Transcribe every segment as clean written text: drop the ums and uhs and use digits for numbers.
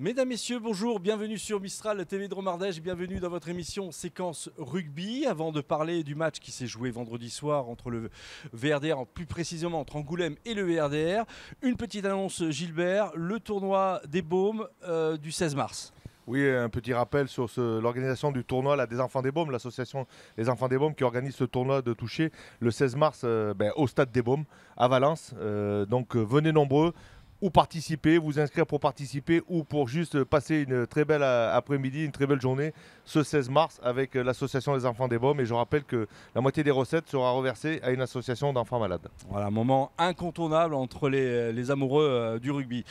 Mesdames, Messieurs, bonjour, bienvenue sur Mistral TV de Romardèche, bienvenue dans votre émission Séquence Rugby. Avant de parler du match qui s'est joué vendredi soir entre le VRDR, plus précisément entre Angoulême et le VRDR, une petite annonce Gilbert, le tournoi des Baumes du 16 mars. Oui, un petit rappel sur l'organisation du tournoi des Enfants des Baumes, l'association des Enfants des Baumes qui organise ce tournoi de toucher le 16 mars au stade des Baumes à Valence. Donc venez nombreux. Ou participer, vous inscrire pour participer ou pour juste passer une très belle après-midi, une très belle journée ce 16 mars avec l'association des enfants des Baumes. Et je rappelle que la moitié des recettes sera reversée à une association d'enfants malades. Voilà, un moment incontournable entre les amoureux du rugby.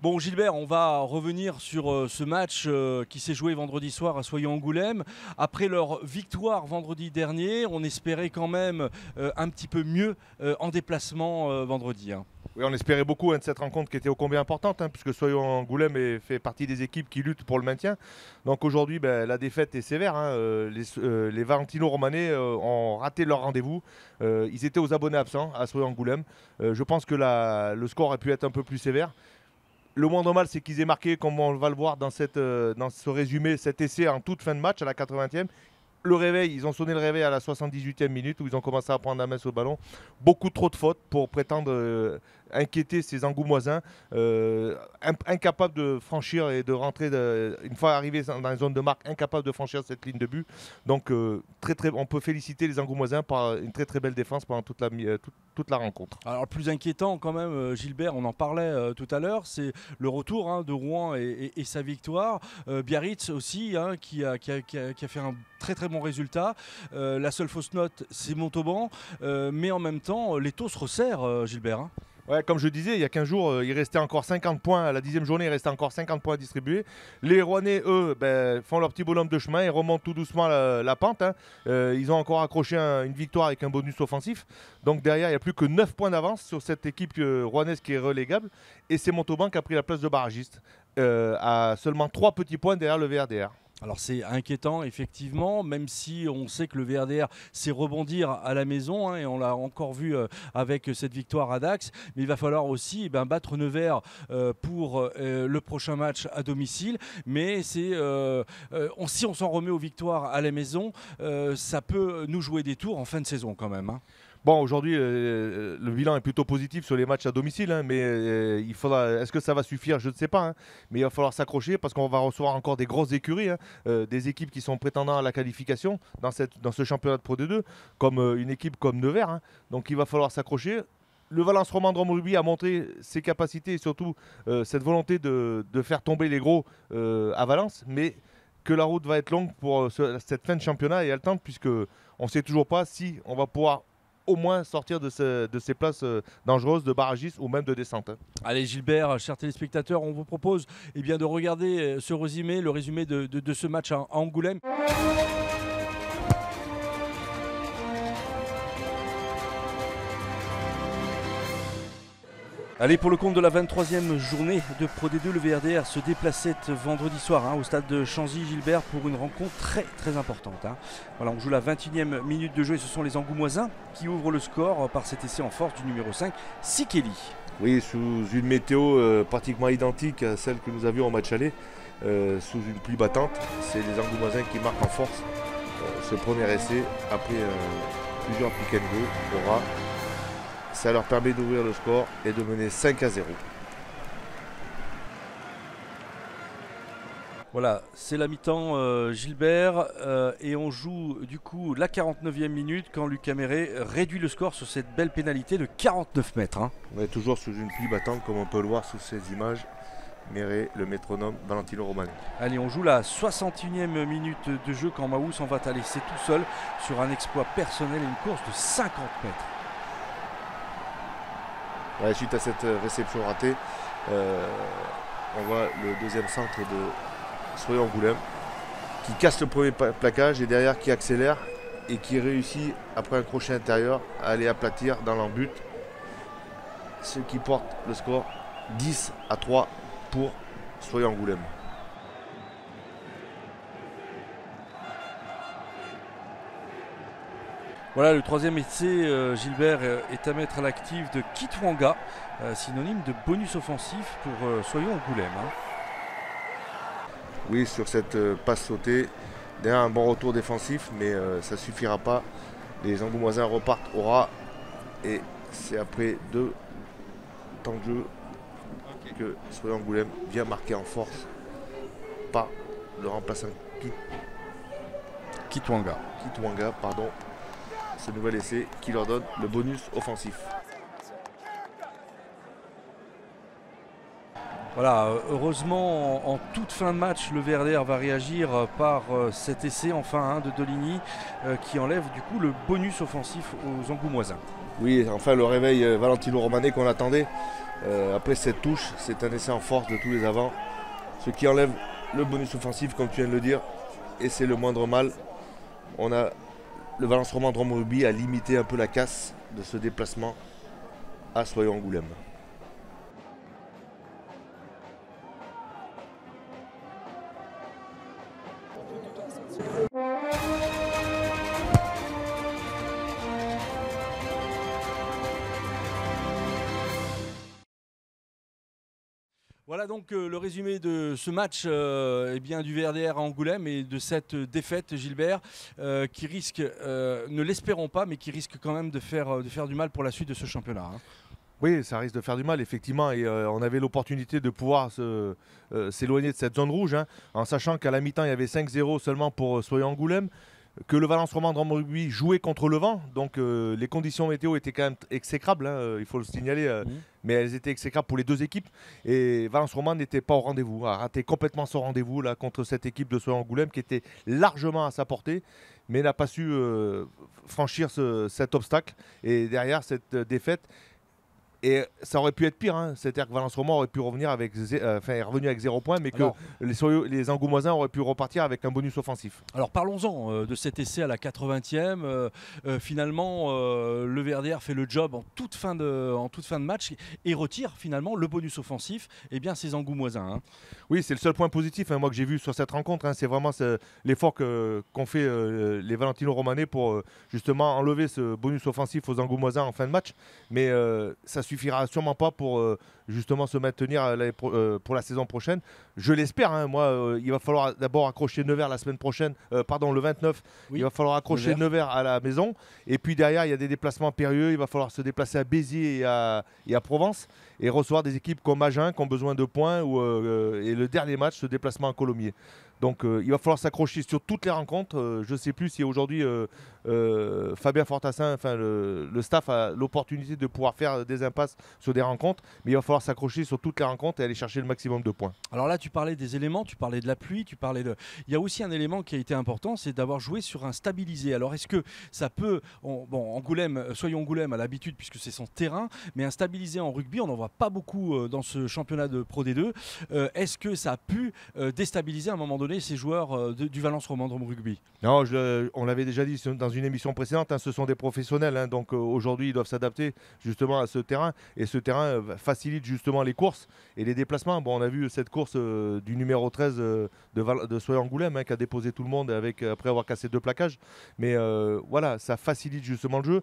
Bon Gilbert, on va revenir sur ce match qui s'est joué vendredi soir à Soyons-Angoulême. Après leur victoire vendredi dernier, on espérait quand même un petit peu mieux en déplacement vendredi. Oui, on espérait beaucoup de cette rencontre qui était ô combien importante, puisque Soyons-Angoulême fait partie des équipes qui luttent pour le maintien. Donc aujourd'hui, la défaite est sévère. Les Valentino Romanais ont raté leur rendez-vous. Ils étaient aux abonnés absents à Soyons-Angoulême. Je pense que le score aurait pu être un peu plus sévère. Le moins normal, c'est qu'ils aient marqué, comme on va le voir dans ce résumé, cet essai en toute fin de match à la 80e. Le réveil, ils ont sonné le réveil à la 78e minute où ils ont commencé à prendre la main sur le ballon. Beaucoup trop de fautes pour prétendre inquiéter ces Angoumoisins, incapables de franchir et de rentrer, une fois arrivés dans les zones de marque, incapables de franchir cette ligne de but. Donc on peut féliciter les Angoumoisins par une très très belle défense pendant toute la rencontre. Alors le plus inquiétant quand même, Gilbert, on en parlait tout à l'heure, c'est le retour de Rouen et sa victoire. Biarritz aussi qui a fait un très très bon résultat. La seule fausse note, c'est Montauban, mais en même temps, les taux se resserrent, Gilbert. Ouais, comme je disais, il y a 15 jours, il restait encore 50 points. À la 10e journée, il restait encore 50 points à distribuer. Les Rouennais, eux, font leur petit bonhomme de chemin et remontent tout doucement la pente. Ils ont encore accroché une victoire avec un bonus offensif. Donc derrière, il n'y a plus que 9 points d'avance sur cette équipe rouennaise qui est relégable. Et c'est Montauban qui a pris la place de barragiste à seulement 3 petits points derrière le VRDR. Alors c'est inquiétant effectivement, même si on sait que le VRDR sait rebondir à la maison et on l'a encore vu avec cette victoire à Dax, mais il va falloir aussi battre Nevers pour le prochain match à domicile, mais si on s'en remet aux victoires à la maison, ça peut nous jouer des tours en fin de saison quand même. Bon, aujourd'hui, le bilan est plutôt positif sur les matchs à domicile, mais est-ce que ça va suffire? Je ne sais pas. Mais il va falloir s'accrocher parce qu'on va recevoir encore des grosses écuries, des équipes qui sont prétendants à la qualification dans ce championnat de Pro D2, comme une équipe comme Nevers. Donc il va falloir s'accrocher. Le Valence Romandrome Rugby a montré ses capacités et surtout cette volonté de faire tomber les gros à Valence, mais que la route va être longue pour cette fin de championnat et haletante, puisqu'on ne sait toujours pas si on va pouvoir au moins sortir de ces places dangereuses de barragistes ou même de descente. Allez Gilbert, chers téléspectateurs, on vous propose de regarder ce résumé, le résumé de ce match à Angoulême. Allez, pour le compte de la 23e journée de Pro D2, le VRDR se déplaçait vendredi soir au stade de Chanzy-Gilbert pour une rencontre très très importante. Voilà, on joue la 21e minute de jeu et ce sont les Angoumoisins qui ouvrent le score par cet essai en force du numéro 5, Sikeli. Oui, sous une météo pratiquement identique à celle que nous avions au match aller, sous une pluie battante, c'est les Angoumoisins qui marquent en force ce premier essai après plusieurs pick and go au ras. Ça leur permet d'ouvrir le score et de mener 5-0. Voilà, c'est la mi-temps Gilbert et on joue du coup la 49e minute quand Luc Caméré réduit le score sur cette belle pénalité de 49 mètres. On est toujours sous une pluie battante comme on peut le voir sous ces images. Méré, le métronome, Valentino Romanais. Allez, on joue la 61e minute de jeu quand Mahou s'en va à laisser tout seul sur un exploit personnel et une course de 50 mètres. Ouais, suite à cette réception ratée, on voit le deuxième centre de Soyons-Angoulême qui casse le premier plaquage et derrière qui accélère et qui réussit après un crochet intérieur à aller aplatir dans l'embut, ce qui porte le score 10-3 pour Soyons-Angoulême. Voilà, le troisième essai, Gilbert, est à mettre à l'actif de Kitwanga, synonyme de bonus offensif pour Soyons-Angoulême. Oui, sur cette passe sautée, derrière un bon retour défensif, mais ça ne suffira pas. Les Angoumoisins repartent au ras et c'est après 2 temps de jeu que Soyo Angoulême vient marquer en force par le remplaçant Kitwanga. Pardon. Ce nouvel essai qui leur donne le bonus offensif. Voilà, heureusement, en toute fin de match, le VRDR va réagir par cet essai enfin de Deligny qui enlève du coup le bonus offensif aux Angoumoisins. Oui, enfin le réveil Valentino Romané qu'on attendait. Après cette touche, c'est un essai en force de tous les avants. Ce qui enlève le bonus offensif, comme tu viens de le dire, et c'est le moindre mal. On a le Valence Roman Drôme Rugby a limité un peu la casse de ce déplacement à Soyo Angoulême. Voilà donc le résumé de ce match eh bien, du VRDR à Angoulême et de cette défaite, Gilbert, qui risque, ne l'espérons pas, mais qui risque quand même de faire du mal pour la suite de ce championnat. Hein. Oui, ça risque de faire du mal, effectivement. Et on avait l'opportunité de pouvoir s'éloigner de cette zone rouge, hein, en sachant qu'à la mi-temps, il y avait 5-0 seulement pour Soyo Angoulême, que le Valence Roman Drôme Rugby jouait contre le vent. Donc les conditions météo étaient quand même exécrables, hein, il faut le signaler. Mais elles étaient exécrables pour les deux équipes. Et Valence Roman n'était pas au rendez-vous, a raté complètement son rendez-vous là, contre cette équipe de Soyo Angoulême qui était largement à sa portée, mais n'a pas su franchir cet obstacle. Et derrière cette défaite, et ça aurait pu être pire, hein. C'est-à-dire que Valence Roman aurait pu revenir est revenu avec 0 points, mais que les Angoumoisins auraient pu repartir avec un bonus offensif. Alors parlons-en de cet essai à la 80e. Finalement, le VRDR fait le job en toute fin de match et retire finalement le bonus offensif. Eh bien, ces Angoumoisins. Hein. Oui, c'est le seul point positif, hein, moi, que j'ai vu sur cette rencontre. Hein. C'est vraiment l'effort qu'ont fait les Valentino Romanais pour justement enlever ce bonus offensif aux Angoumoisins en fin de match. Mais ça suffira sûrement pas pour justement se maintenir pour la saison prochaine. Je l'espère, hein, moi, il va falloir d'abord accrocher Nevers la semaine prochaine, le 29, oui, il va falloir accrocher Nevers à la maison, et puis derrière il y a des déplacements périlleux, il va falloir se déplacer à Béziers et à Provence, et recevoir des équipes comme Agen qui ont besoin de points, et le dernier match, ce déplacement à Colomiers. Donc il va falloir s'accrocher sur toutes les rencontres. Je ne sais plus si aujourd'hui Fabien Fortassin, enfin le staff a l'opportunité de pouvoir faire des impasses sur des rencontres, mais il va falloir s'accrocher sur toutes les rencontres et aller chercher le maximum de points. Alors là, tu parlais des éléments, tu parlais de la pluie, il y a aussi un élément qui a été important, c'est d'avoir joué sur un stabilisé. Alors est-ce que ça peut, Angoulême, Soyo Angoulême a l'habitude puisque c'est son terrain, mais un stabilisé en rugby, on n'en voit pas beaucoup dans ce championnat de Pro D2. Est-ce que ça a pu déstabiliser à un moment donné ces joueurs du Valence Roman Drôme Rugby? Non, on l'avait déjà dit dans une émission précédente, hein, ce sont des professionnels, hein, donc aujourd'hui ils doivent s'adapter justement à ce terrain, et ce terrain facilite justement les courses et les déplacements. Bon, on a vu cette course du numéro 13 de Soyo Angoulême, hein, qui a déposé tout le monde après avoir cassé 2 plaquages, mais voilà, ça facilite justement le jeu.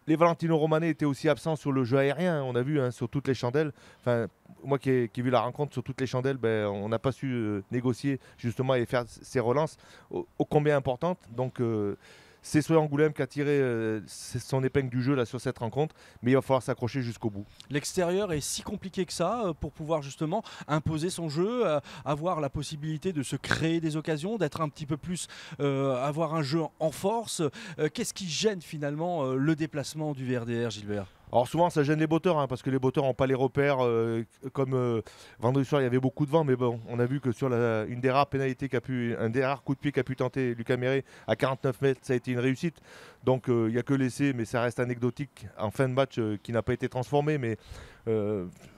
Les Valentino Romanais étaient aussi absents sur le jeu aérien, on a vu, hein, sur toutes les chandelles. Enfin, moi qui ai vu la rencontre sur toutes les chandelles, on n'a pas su négocier justement et faire ces relances ô combien importantes. Donc c'est Soyo Angoulême qui a tiré son épingle du jeu là, sur cette rencontre, mais il va falloir s'accrocher jusqu'au bout. L'extérieur est si compliqué que ça pour pouvoir justement imposer son jeu, avoir la possibilité de se créer des occasions, d'être un petit peu plus, avoir un jeu en force. Qu'est-ce qui gêne finalement le déplacement du VRDR, Gilbert ? Alors souvent ça gêne les botteurs, hein, parce que les botteurs n'ont pas les repères, comme vendredi soir il y avait beaucoup de vent, mais bon, on a vu que sur une des rares pénalités un des rares coups de pied qu'a pu tenter Lucas Méré à 49 mètres, ça a été une réussite. Donc il n'y a que l'essai, mais ça reste anecdotique en fin de match qui n'a pas été transformé. Mais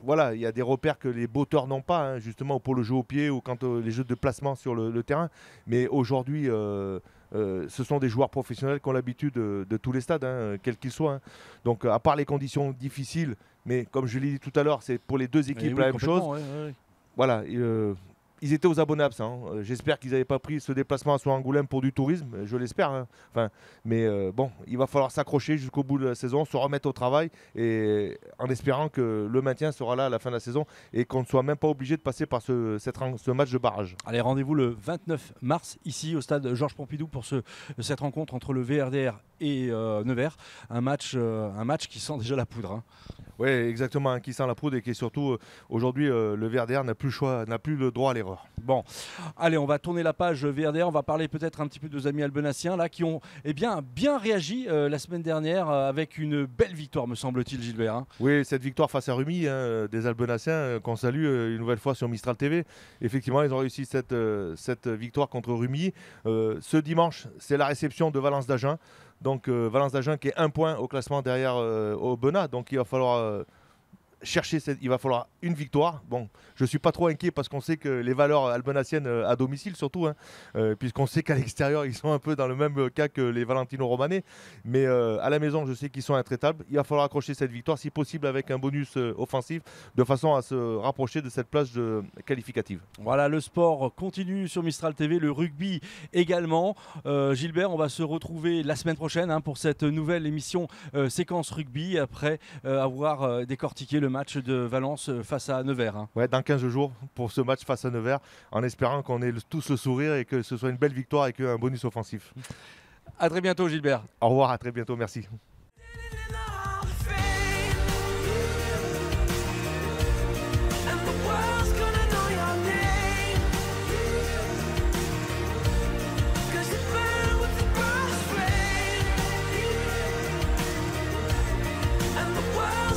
voilà, il y a des repères que les botteurs n'ont pas, hein, justement pour le jeu au pied ou quand les jeux de placement sur le terrain. Mais aujourd'hui, ce sont des joueurs professionnels qui ont l'habitude de tous les stades, hein, quels qu'ils soient. Hein. Donc à part les conditions difficiles, mais comme je l'ai dit tout à l'heure, c'est pour les deux équipes la même chose. Ouais. Voilà, ils étaient aux abonnés absents. J'espère qu'ils n'avaient pas pris ce déplacement à Angoulême pour du tourisme. Je l'espère. Hein. Enfin, mais bon, il va falloir s'accrocher jusqu'au bout de la saison, se remettre au travail et en espérant que le maintien sera là à la fin de la saison et qu'on ne soit même pas obligé de passer par ce match de barrage. Allez, rendez-vous le 29 mars ici au stade Georges Pompidou pour cette rencontre entre le VRDR et Nevers. Un match qui sent déjà la poudre. Hein. Oui, exactement, qui sent la poudre et qui est surtout aujourd'hui le VRDR n'a plus le choix, n'a plus le droit à l'erreur. Bon, allez, on va tourner la page VRDR, on va parler peut-être un petit peu de nos amis albenaciens là qui ont bien réagi la semaine dernière avec une belle victoire, me semble-t-il, Gilbert. Hein. Oui, cette victoire face à Rumi des Albenaciens qu'on salue une nouvelle fois sur Mistral TV. Effectivement, ils ont réussi cette victoire contre Rumi. Ce dimanche, c'est la réception de Valence d'Agen. Donc Valence d'Agen qui est 1 point au classement derrière Aubenas. Donc il va falloir il va falloir une victoire. Bon, je ne suis pas trop inquiet parce qu'on sait que les valeurs albenaciennes à domicile surtout, hein, puisqu'on sait qu'à l'extérieur ils sont un peu dans le même cas que les Valentino Romanais. Mais à la maison, je sais qu'ils sont intraitables. Il va falloir accrocher cette victoire, si possible avec un bonus offensif, de façon à se rapprocher de cette place qualificative. Voilà, le sport continue sur Mistral TV, le rugby également. Gilbert, on va se retrouver la semaine prochaine pour cette nouvelle émission séquence rugby après avoir décortiqué le match de Valence face à Nevers. Hein. Ouais, dans 15 jours pour ce match face à Nevers, en espérant qu'on ait tous le sourire et que ce soit une belle victoire et un bonus offensif. À très bientôt, Gilbert. Au revoir, à très bientôt, merci. The world